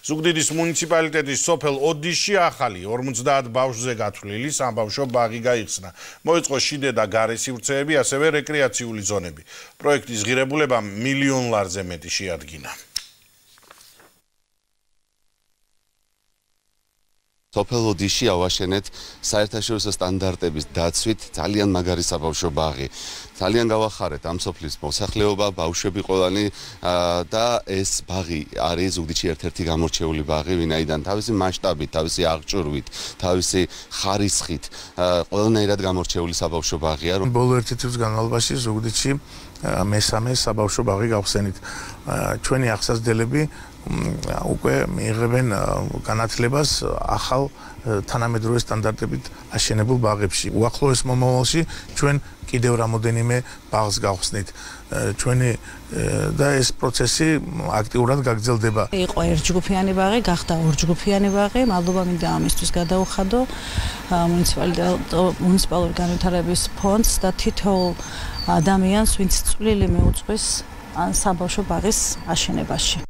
ზუგდიდის მუნიციპალიტეტის სოფელ ოდიშში ახალი 50 ბავშვზე გათვლილი საბავშვო ბაღი გაიხსნა. მოეწყო შიდე და გარე სივრცეები, ასევე რეკრეაციული ზონები. პროექტის ღირებულებამ $1 მილიონ მეტი შეადგინა. სოფელ ოდიშში ავაშენეთ საერთაშორისო სტანდარტების დაცვით ძალიან მაგარი საბავშვო ბაღი. ძალიან გავახარეთ ამ სოფლის მოსახლეობა, ბავშვები ყველანი და ეს ბაღი არის ზუგდიდში ერთ-ერთი გამორჩეული ბაღი, ვინაიდან თავისი მასშტაბით, თავისი აღჭურვით, თავისი ხარისხით ყველანაირად გამორჩეული საბავშვო ბაღია. ბოლო ერთი წლის განმავლობაში ზუგდიდში მესამე საბავშვო ბაღი გავხსენით. ჩვენი აღსაზრდელები უკვე მიიღებენ განათლებას ახალ თანამედროვე სტანდარტებით აშენებულ ბაღებში. უახლოეს მომავალში ჩვენ კიდევ რამოდენიმე ბაღს გავხსნით. ჩვენი და ეს პროცესი აქტიურად გაგრძელდება. იყო ერთჯგუფიანი ბაღი, გახდა ორჯგუფიანი ბაღი. მადლობა მინდა ამისთვის გადაუხადო მუნიციპალური განვითარების ფონდს და თითოეულ ადამიანს, ვინც წვლილი მიუძღვის საბავშვო ბაღის აშენებაში.